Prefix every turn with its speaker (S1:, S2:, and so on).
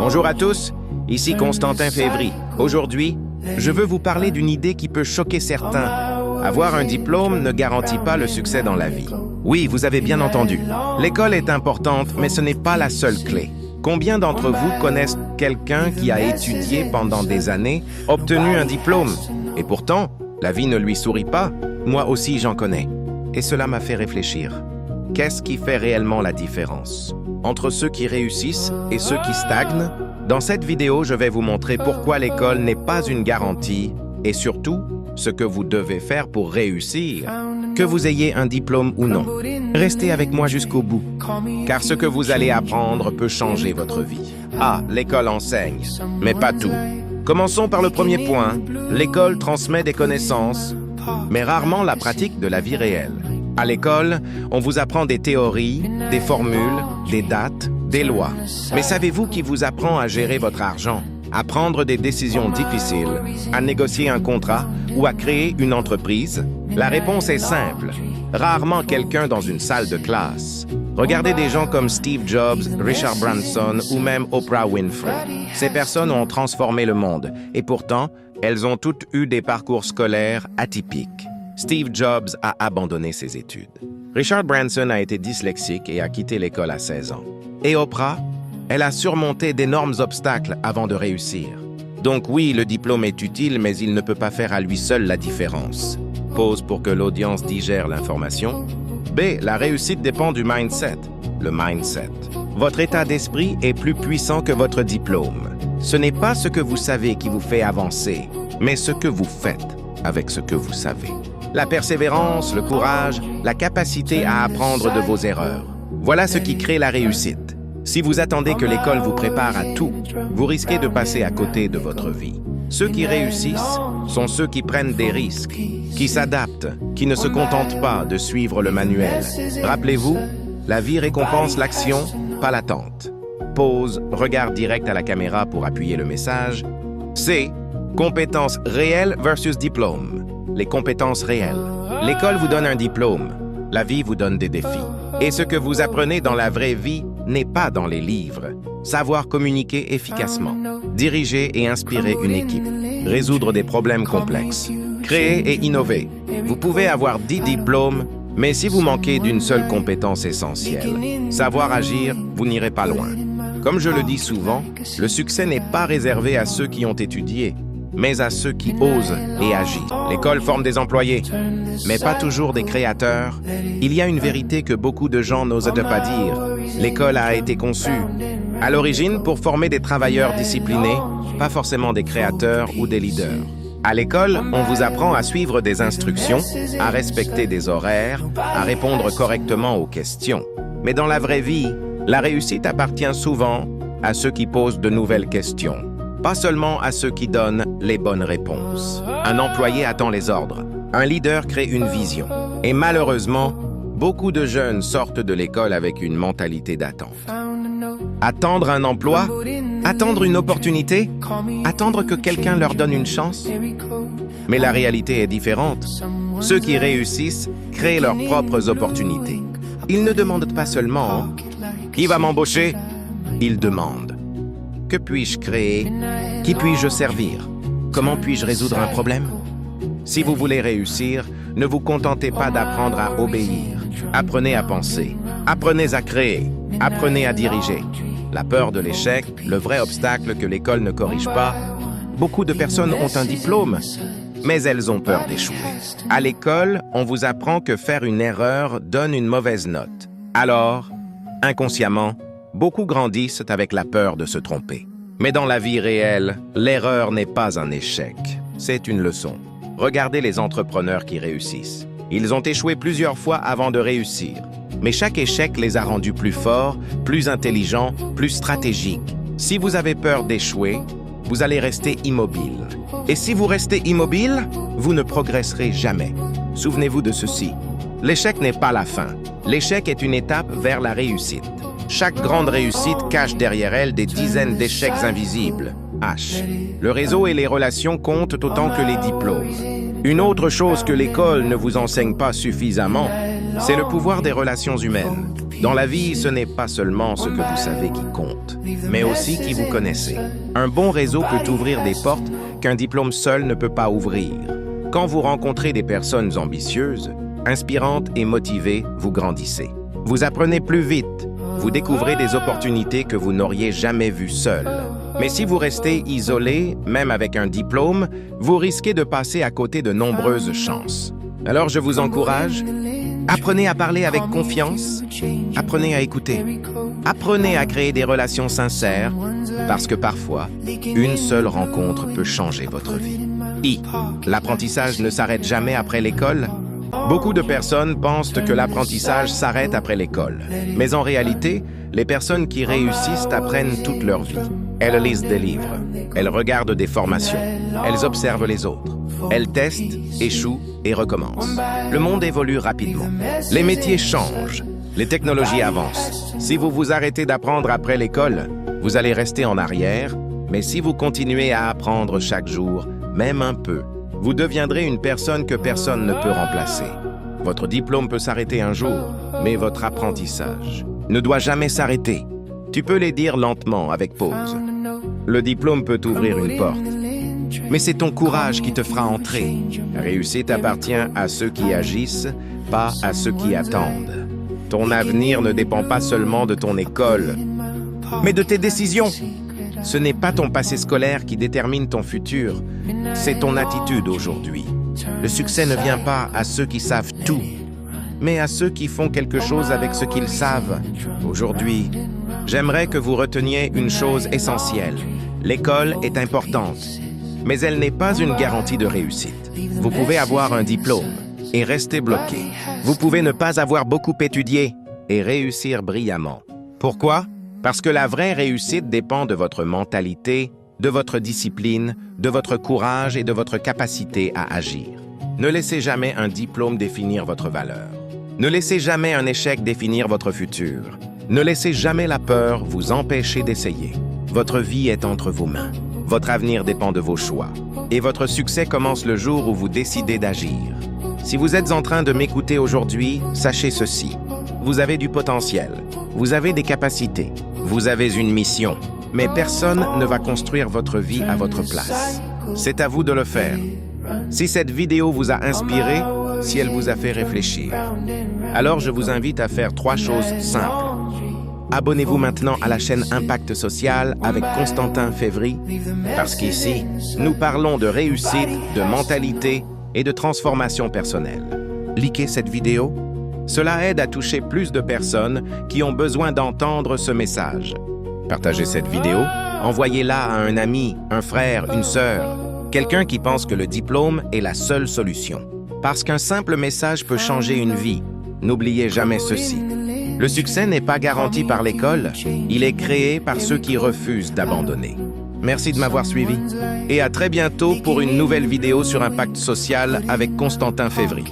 S1: Bonjour à tous, ici Constantin Févry. Aujourd'hui, je veux vous parler d'une idée qui peut choquer certains. Avoir un diplôme ne garantit pas le succès dans la vie. Oui, vous avez bien entendu. L'école est importante, mais ce n'est pas la seule clé. Combien d'entre vous connaissent quelqu'un qui a étudié pendant des années, obtenu un diplôme, et pourtant, la vie ne lui sourit pas? Moi aussi, j'en connais. Et cela m'a fait réfléchir. Qu'est-ce qui fait réellement la différence entre ceux qui réussissent et ceux qui stagnent? Dans cette vidéo, je vais vous montrer pourquoi l'école n'est pas une garantie et surtout, ce que vous devez faire pour réussir, que vous ayez un diplôme ou non. Restez avec moi jusqu'au bout, car ce que vous allez apprendre peut changer votre vie. Ah, l'école enseigne, mais pas tout. Commençons par le premier point. L'école transmet des connaissances, mais rarement la pratique de la vie réelle. À l'école, on vous apprend des théories, des formules, des dates, des lois. Mais savez-vous qui vous apprend à gérer votre argent, à prendre des décisions difficiles, à négocier un contrat ou à créer une entreprise? La réponse est simple. Rarement quelqu'un dans une salle de classe. Regardez des gens comme Steve Jobs, Richard Branson ou même Oprah Winfrey. Ces personnes ont transformé le monde et pourtant, elles ont toutes eu des parcours scolaires atypiques. Steve Jobs a abandonné ses études. Richard Branson a été dyslexique et a quitté l'école à 16 ans. Et Oprah, elle a surmonté d'énormes obstacles avant de réussir. Donc oui, le diplôme est utile, mais il ne peut pas faire à lui seul la différence. Pause pour que l'audience digère l'information. B. La réussite dépend du mindset. Le mindset. Votre état d'esprit est plus puissant que votre diplôme. Ce n'est pas ce que vous savez qui vous fait avancer, mais ce que vous faites avec ce que vous savez. La persévérance, le courage, la capacité à apprendre de vos erreurs. Voilà ce qui crée la réussite. Si vous attendez que l'école vous prépare à tout, vous risquez de passer à côté de votre vie. Ceux qui réussissent sont ceux qui prennent des risques, qui s'adaptent, qui ne se contentent pas de suivre le manuel. Rappelez-vous, la vie récompense l'action, pas l'attente. Pause, regard direct à la caméra pour appuyer le message. C. Compétences réelles versus diplôme. Les compétences réelles. L'école vous donne un diplôme. La vie vous donne des défis. Et ce que vous apprenez dans la vraie vie n'est pas dans les livres. Savoir communiquer efficacement, diriger et inspirer une équipe, résoudre des problèmes complexes, créer et innover. Vous pouvez avoir 10 diplômes, mais si vous manquez d'une seule compétence essentielle, savoir agir, vous n'irez pas loin. Comme je le dis souvent, le succès n'est pas réservé à ceux qui ont étudié, mais à ceux qui osent et agissent. L'école forme des employés, mais pas toujours des créateurs. Il y a une vérité que beaucoup de gens n'osent pas dire. L'école a été conçue, à l'origine, pour former des travailleurs disciplinés, pas forcément des créateurs ou des leaders. À l'école, on vous apprend à suivre des instructions, à respecter des horaires, à répondre correctement aux questions. Mais dans la vraie vie, la réussite appartient souvent à ceux qui posent de nouvelles questions. Pas seulement à ceux qui donnent les bonnes réponses. Un employé attend les ordres. Un leader crée une vision. Et malheureusement, beaucoup de jeunes sortent de l'école avec une mentalité d'attente. Attendre un emploi? Attendre une opportunité? Attendre que quelqu'un leur donne une chance? Mais la réalité est différente. Ceux qui réussissent créent leurs propres opportunités. Ils ne demandent pas seulement « Qui va m'embaucher ?» Ils demandent « Que puis-je créer? Qui puis-je servir? Comment puis-je résoudre un problème? » Si vous voulez réussir, ne vous contentez pas d'apprendre à obéir. Apprenez à penser. Apprenez à créer. Apprenez à diriger. La peur de l'échec, le vrai obstacle que l'école ne corrige pas. Beaucoup de personnes ont un diplôme, mais elles ont peur d'échouer. À l'école, on vous apprend que faire une erreur donne une mauvaise note. Alors, inconsciemment, beaucoup grandissent avec la peur de se tromper. Mais dans la vie réelle, l'erreur n'est pas un échec. C'est une leçon. Regardez les entrepreneurs qui réussissent. Ils ont échoué plusieurs fois avant de réussir. Mais chaque échec les a rendus plus forts, plus intelligents, plus stratégiques. Si vous avez peur d'échouer, vous allez rester immobile. Et si vous restez immobile, vous ne progresserez jamais. Souvenez-vous de ceci. L'échec n'est pas la fin. L'échec est une étape vers la réussite. Chaque grande réussite cache derrière elle des dizaines d'échecs invisibles. H. Le réseau et les relations comptent autant que les diplômes. Une autre chose que l'école ne vous enseigne pas suffisamment, c'est le pouvoir des relations humaines. Dans la vie, ce n'est pas seulement ce que vous savez qui compte, mais aussi qui vous connaissez. Un bon réseau peut ouvrir des portes qu'un diplôme seul ne peut pas ouvrir. Quand vous rencontrez des personnes ambitieuses, inspirantes et motivées, vous grandissez. Vous apprenez plus vite, vous découvrez des opportunités que vous n'auriez jamais vues seul. Mais si vous restez isolé, même avec un diplôme, vous risquez de passer à côté de nombreuses chances. Alors je vous encourage, apprenez à parler avec confiance, apprenez à écouter, apprenez à créer des relations sincères, parce que parfois, une seule rencontre peut changer votre vie. L'apprentissage ne s'arrête jamais après l'école. Beaucoup de personnes pensent que l'apprentissage s'arrête après l'école. Mais en réalité, les personnes qui réussissent apprennent toute leur vie. Elles lisent des livres, elles regardent des formations, elles observent les autres. Elles testent, échouent et recommencent. Le monde évolue rapidement. Les métiers changent, les technologies avancent. Si vous vous arrêtez d'apprendre après l'école, vous allez rester en arrière, mais si vous continuez à apprendre chaque jour, même un peu, vous deviendrez une personne que personne ne peut remplacer. Votre diplôme peut s'arrêter un jour, mais votre apprentissage ne doit jamais s'arrêter. Tu peux les dire lentement, avec pause. Le diplôme peut ouvrir une porte, mais c'est ton courage qui te fera entrer. La réussite appartient à ceux qui agissent, pas à ceux qui attendent. Ton avenir ne dépend pas seulement de ton école, mais de tes décisions. Ce n'est pas ton passé scolaire qui détermine ton futur, c'est ton attitude aujourd'hui. Le succès ne vient pas à ceux qui savent tout, mais à ceux qui font quelque chose avec ce qu'ils savent. Aujourd'hui, j'aimerais que vous reteniez une chose essentielle. L'école est importante, mais elle n'est pas une garantie de réussite. Vous pouvez avoir un diplôme et rester bloqué. Vous pouvez ne pas avoir beaucoup étudié et réussir brillamment. Pourquoi? Parce que la vraie réussite dépend de votre mentalité, de votre discipline, de votre courage et de votre capacité à agir. Ne laissez jamais un diplôme définir votre valeur. Ne laissez jamais un échec définir votre futur. Ne laissez jamais la peur vous empêcher d'essayer. Votre vie est entre vos mains. Votre avenir dépend de vos choix. Et votre succès commence le jour où vous décidez d'agir. Si vous êtes en train de m'écouter aujourd'hui, sachez ceci. Vous avez du potentiel. Vous avez des capacités. Vous avez une mission. Mais personne ne va construire votre vie à votre place. C'est à vous de le faire. Si cette vidéo vous a inspiré, si elle vous a fait réfléchir, alors je vous invite à faire 3 choses simples. Abonnez-vous maintenant à la chaîne Impact Social avec Constantin Févry, parce qu'ici, nous parlons de réussite, de mentalité et de transformation personnelle. Likez cette vidéo. Cela aide à toucher plus de personnes qui ont besoin d'entendre ce message. Partagez cette vidéo, envoyez-la à un ami, un frère, une sœur, quelqu'un qui pense que le diplôme est la seule solution. Parce qu'un simple message peut changer une vie. N'oubliez jamais ceci. Le succès n'est pas garanti par l'école, il est créé par ceux qui refusent d'abandonner. Merci de m'avoir suivi et à très bientôt pour une nouvelle vidéo sur Impact Social avec Constantin Févry.